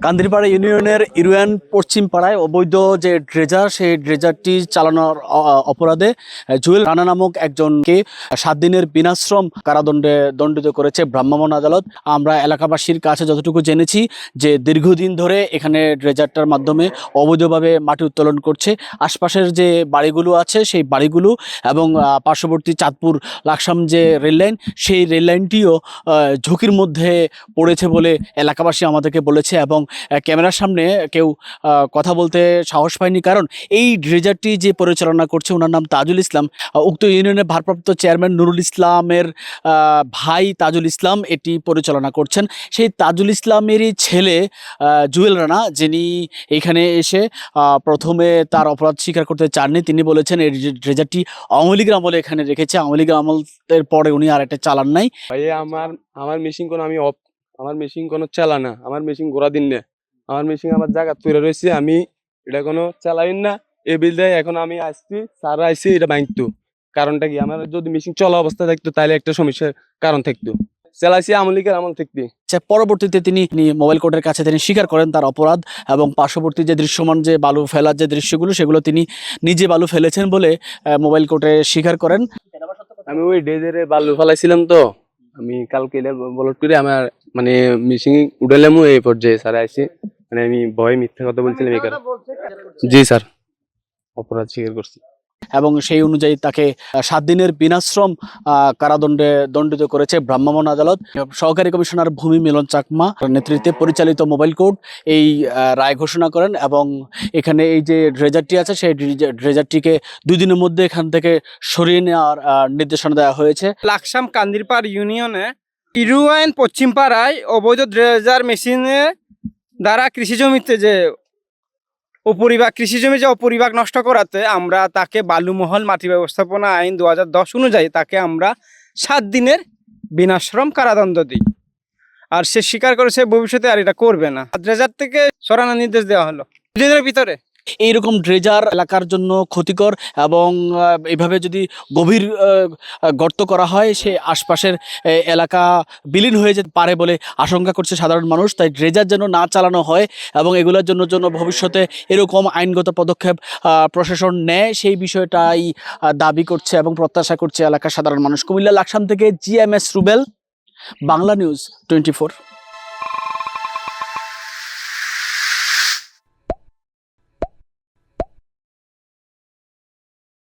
কান্দিরপাড়া ইউনিয়নের ইরুয়ান পশ্চিম পাড়ায় অবৈধ যে ড্রেজার সেই ড্রেজারটি চালানোর অপরাধে জুয়েল রানা নামক একজনকে 7 দিনের বিনাশ্রম কারাদণ্ডে দণ্ডিত করেছে ভ্রাম্যমাণ আদালত। আমরা এলাকাবাসীর কাছে যতটুকু জেনেছি যে দীর্ঘদিন ধরে এখানে ড্রেজারটার মাধ্যমে অবৈধভাবে মাটি উত্তোলন করছে। আশপাশের যে বাড়িগুলো আছে সেই বাড়িগুলো এবং পার্শ্ববর্তী চাঁদপুর লাকসাম যে রেললাইন সেই রেললাইনটিও ঝুঁকির মধ্যে পড়েছে বলে এলাকাবাসী আমাদেরকে বলেছে এবং ক্যামেরার সামনে কেউ কথা বলতে সাহস পায়নি, কারণ এই ড্রেজারটি যে পরিচালনা করছে ওনার নাম তাজুল ইসলাম। উক্ত ইউনিয়নের ভারপ্রাপ্ত চেয়ারম্যান নুরুল ইসলামের ভাই তাজুল ইসলাম এটি পরিচালনা করছেন। সেই তাজুল ইসলামেরই ছেলে জুয়েল রানা, যিনি এখানে এসে প্রথমে তার অপরাধ স্বীকার করতে চাননি। তিনি বলেছেন এই ড্রেজারটি আওয়ামী লীগের আমলে এখানে রেখেছে, আওয়ামী লীগের আমলের পরে উনি আর একটা চালান নাই। ভাই আমার মেশিন কোনো আমি আমার মেশিন কোনো চালা না, আমার মেশিন ঘোরা দিন না, আমার মেশিন আমার জায়গা তৈরি রয়েছে, আমি এটা কোনো চালাইন না। এ বিল দেয় এখন আমি আসছি, স্যার আইসি এটা ভাঙতো। কারণটা কি, আমার যদি মেশিন চলা অবস্থা থাকতো তাহলে একটা সমস্যার কারণ থাকতো। চালাইছি আওয়ামী লীগের আমল থাকতে। পরবর্তীতে তিনি মোবাইল কোর্টের কাছে তিনি স্বীকার করেন তার অপরাধ এবং পার্শ্ববর্তী যে দৃশ্যমান যে বালু ফেলার যে দৃশ্যগুলো সেগুলো তিনি নিজে বালু ফেলেছেন বলে মোবাইল কোর্টে স্বীকার করেন। আমি ওই ডেজারে বালু ফেলাইছিলাম, তো আমি কালকে বলট করে আমার মানে মেশিন উঠালাম এই পর্যায়ে স্যার আইসি, মানে আমি ভয় মিথ্যা কথা বলছিলাম এই কারণে। জি স্যার, অপরাধ স্বীকার করছি এবং সেই অনুযায়ী তাকে 7 দিনের বিনাশ্রম কারাদণ্ডে দণ্ডিত করেছে ভ্রাম্যমাণ আদালত। সহকারী কমিশনার ভূমি মিলন চাকমা নেতৃত্বে পরিচালিত মোবাইল কোর্ট এই রায় ঘোষণা করেন এবং এখানে এই যে ড্রেজারটি আছে সেই ড্রেজারটিকে 2 দিনের মধ্যে এখান থেকে সরিয়ে নেওয়ার নির্দেশনা দেওয়া হয়েছে। লাকসাম কান্দিরপাড় ইউনিয়নে ইরুয়ান পশ্চিম পাড়ায় অবৈধ ড্রেজার মেশিনের দ্বারা কৃষি জমিতে যে অপরিবাগ নষ্ট করাতে আমরা তাকে বালুমহল মাটি ব্যবস্থাপনা আইন 2010 অনুযায়ী তাকে আমরা 7 দিনের বিনাশ্রম কারাদণ্ড দিই। আর সে স্বীকার করেছে ভবিষ্যতে আর এটা করবে না। ড্রেজার থেকে সরানোর নির্দেশ দেওয়া হলো দিনের ভিতরে। এইরকম ড্রেজার এলাকার জন্য ক্ষতিকর এবং এইভাবে যদি গভীর গর্ত করা হয় সে আশপাশের এলাকা বিলীন হয়ে যেতে পারে বলে আশঙ্কা করছে সাধারণ মানুষ। তাই ড্রেজার যেন না চালানো হয় এবং এগুলোর জন্য ভবিষ্যতে এরকম আইনগত পদক্ষেপ প্রশাসন নেয় সেই বিষয়টাই দাবি করছে এবং প্রত্যাশা করছে এলাকার সাধারণ মানুষ। কুমিল্লা লাকসাম থেকে GMS রুবেল, বাংলা নিউজ 24।